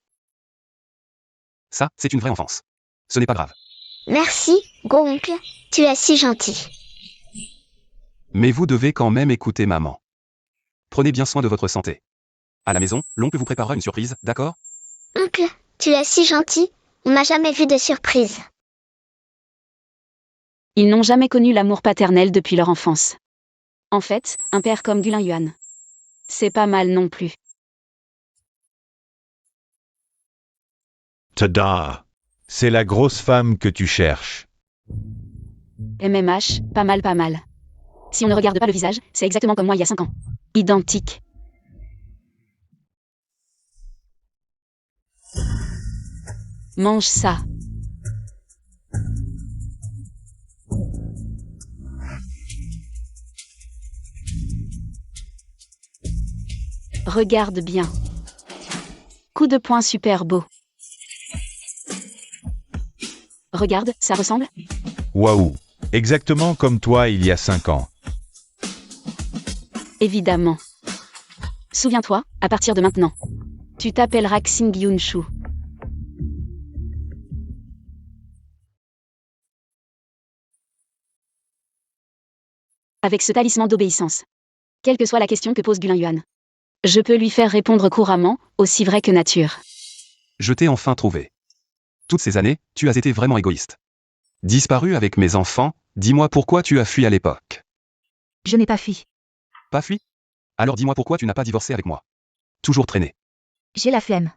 Ça, c'est une vraie enfance. Ce n'est pas grave. Merci, Goncle, tu es si gentil. Mais vous devez quand même écouter maman. Prenez bien soin de votre santé. À la maison, l'oncle vous préparera une surprise, d'accord? Oncle, tu es si gentil, on n'a jamais vu de surprise. Ils n'ont jamais connu l'amour paternel depuis leur enfance. En fait, un père comme Gulin Yuan. C'est pas mal non plus. Tada! C'est la grosse femme que tu cherches. MMH, pas mal pas mal. Si on ne regarde pas le visage, c'est exactement comme moi il y a 5 ans. Identique. Mange ça. Regarde bien. Coup de poing super beau. Regarde, ça ressemble? Waouh! Exactement comme toi il y a 5 ans. Évidemment. Souviens-toi, à partir de maintenant. Tu t'appelleras Xing Yunshu. Avec ce talisman d'obéissance. Quelle que soit la question que pose Gulin Yuan. Je peux lui faire répondre couramment, aussi vrai que nature. Je t'ai enfin trouvé. Toutes ces années, tu as été vraiment égoïste. Disparu avec mes enfants, dis-moi pourquoi tu as fui à l'époque. Je n'ai pas fui. Pas fui? Alors dis-moi pourquoi tu n'as pas divorcé avec moi. Toujours traîné. J'ai la flemme.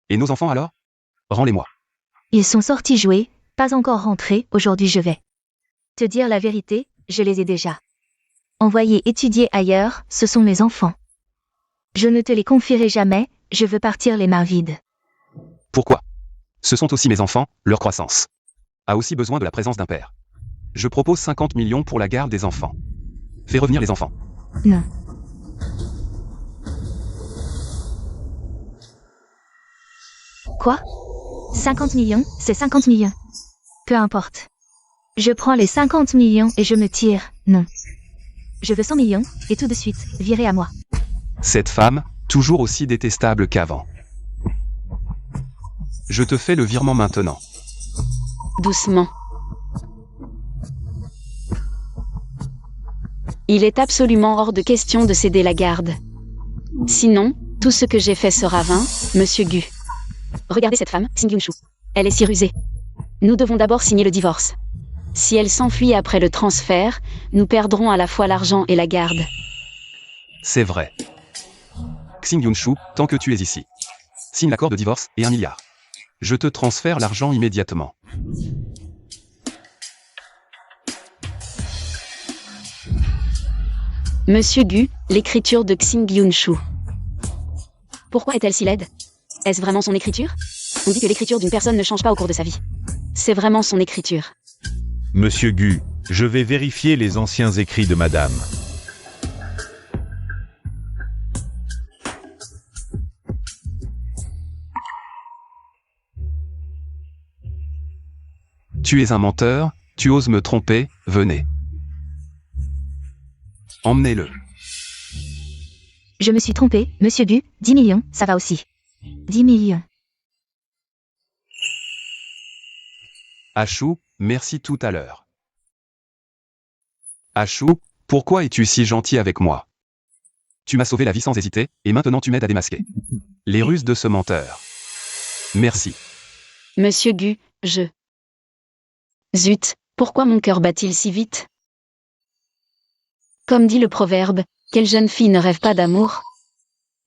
Et nos enfants alors? Rends-les-moi. Ils sont sortis jouer, Pas encore rentré, aujourd'hui je vais. Te dire la vérité, je les ai déjà. Envoyés étudier ailleurs, ce sont mes enfants. Je ne te les confierai jamais, je veux partir les mains vides. Pourquoi? Ce sont aussi mes enfants, leur croissance a aussi besoin de la présence d'un père. Je propose 50 millions pour la garde des enfants. Fais revenir les enfants. Non. Quoi? 50 millions, c'est 50 millions. Peu importe. Je prends les 50 millions et je me tire, non. Je veux 100 millions, et tout de suite, virez à moi. Cette femme, toujours aussi détestable qu'avant. Je te fais le virement maintenant. Doucement. Il est absolument hors de question de céder la garde. Sinon, tout ce que j'ai fait sera vain, Monsieur Gu. Regardez cette femme, Xing Yunshu. Elle est si rusée. Nous devons d'abord signer le divorce. Si elle s'enfuit après le transfert, nous perdrons à la fois l'argent et la garde. C'est vrai. Xing Yunshu, tant que tu es ici. Signe l'accord de divorce et 1 milliard. Je te transfère l'argent immédiatement. Monsieur Gu, l'écriture de Xing Yunshu. Pourquoi est-elle si laide? Est-ce vraiment son écriture? On dit que l'écriture d'une personne ne change pas au cours de sa vie. C'est vraiment son écriture. Monsieur Gu, je vais vérifier les anciens écrits de madame. Tu es un menteur, tu oses me tromper, venez. Emmenez-le. Je me suis trompé, Monsieur Gu, 10 millions, ça va aussi. 10 millions. Achou, merci tout à l'heure. Achou, pourquoi es-tu si gentil avec moi? Tu m'as sauvé la vie sans hésiter, et maintenant tu m'aides à démasquer les ruses de ce menteur. Merci. Monsieur Gu, je... Zut, pourquoi mon cœur bat-il si vite? Comme dit le proverbe, quelle jeune fille ne rêve pas d'amour?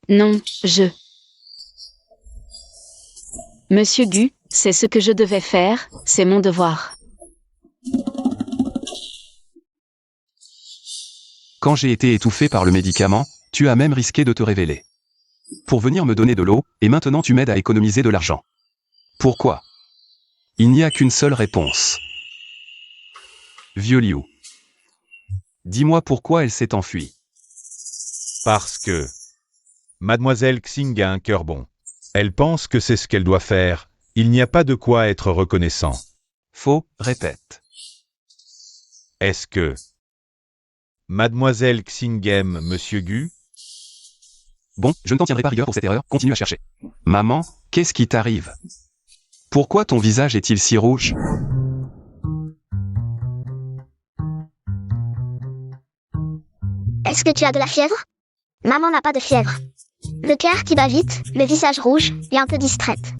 Non, je... Monsieur Gu, c'est ce que je devais faire, c'est mon devoir. Quand j'ai été étouffé par le médicament, tu as même risqué de te révéler. Pour venir me donner de l'eau, et maintenant tu m'aides à économiser de l'argent. Pourquoi? Il n'y a qu'une seule réponse. Vieux Liu. Dis-moi pourquoi elle s'est enfuie. Parce que... Mademoiselle Xing a un cœur bon. Elle pense que c'est ce qu'elle doit faire. Il n'y a pas de quoi être reconnaissant. Faux, répète. Est-ce que... Mademoiselle Xing aime Monsieur Gu? Bon, je ne t'en tiendrai pas rigueur pour cette erreur, continue à chercher. Maman, qu'est-ce qui t'arrive? Pourquoi ton visage est-il si rouge? Est-ce que tu as de la fièvre? Maman n'a pas de fièvre. Le cœur qui bat vite, le visage rouge et un peu distraite.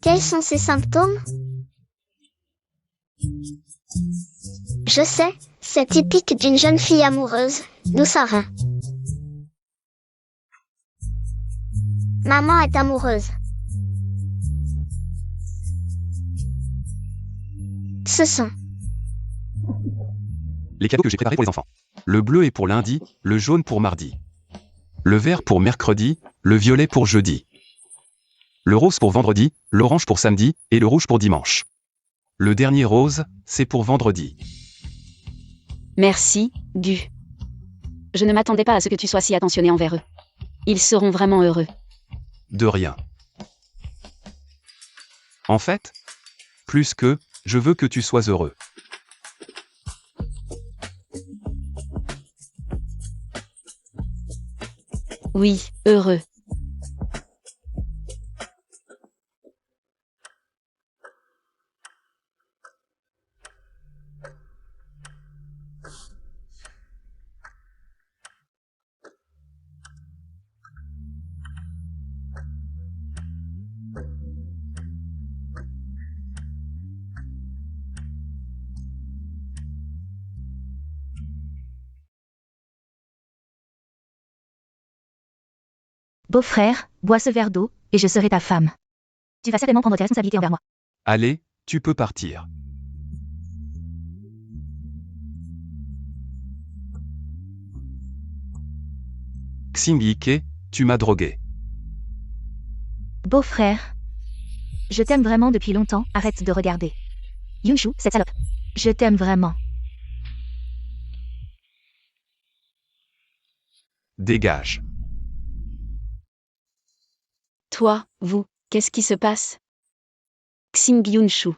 Quels sont ces symptômes? Je sais, c'est typique d'une jeune fille amoureuse, nous saurons. Maman est amoureuse. Ce sont Les cadeaux que j'ai préparés pour les enfants. Le bleu est pour lundi, le jaune pour mardi. Le vert pour mercredi, le violet pour jeudi. Le rose pour vendredi, l'orange pour samedi, et le rouge pour dimanche. Le dernier rose, c'est pour vendredi. Merci, Gu. Je ne m'attendais pas à ce que tu sois si attentionné envers eux. Ils seront vraiment heureux. De rien. En fait, plus que, je veux que tu sois heureux. Oui, heureux. Beau-frère, bois ce verre d'eau, et je serai ta femme. Tu vas certainement prendre tes responsabilités envers moi. Allez, Tu peux partir. Xing-Yike, tu m'as drogué. Beau-frère. Je t'aime vraiment depuis longtemps, arrête de regarder. Yunshu, cette salope. Je t'aime vraiment. Dégage. Toi, vous, qu'est-ce qui se passe? Xing Yunshu.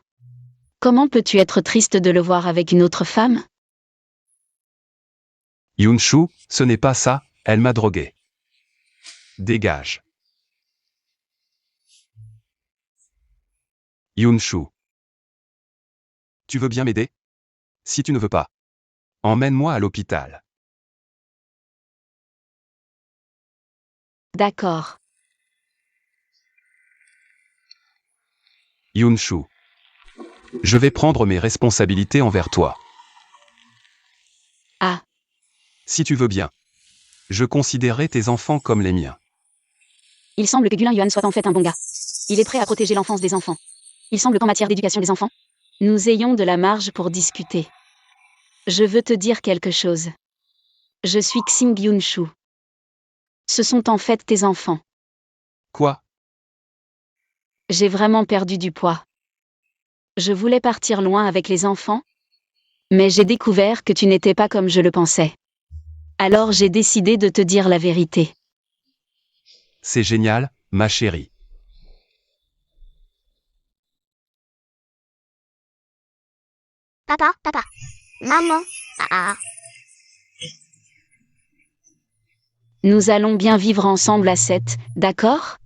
Comment peux-tu être triste de le voir avec une autre femme? Yunshu, ce n'est pas ça, elle m'a drogué. Dégage. Yunshu. Tu veux bien m'aider? Si tu ne veux pas, emmène-moi à l'hôpital. D'accord. Yunshu. Je vais prendre mes responsabilités envers toi. Ah. Si tu veux bien. Je considérerai tes enfants comme les miens. Il semble que Gulin Yuan soit en fait un bon gars. Il est prêt à protéger l'enfance des enfants. Il semble qu'en matière d'éducation des enfants, nous ayons de la marge pour discuter. Je veux te dire quelque chose. Je suis Xing Yunshu. Ce sont en fait tes enfants. Quoi? J'ai vraiment perdu du poids. Je voulais partir loin avec les enfants, mais j'ai découvert que tu n'étais pas comme je le pensais. Alors j'ai décidé de te dire la vérité. C'est génial, ma chérie. Papa, papa. Maman. Ah. Nous allons bien vivre ensemble à 7, d'accord?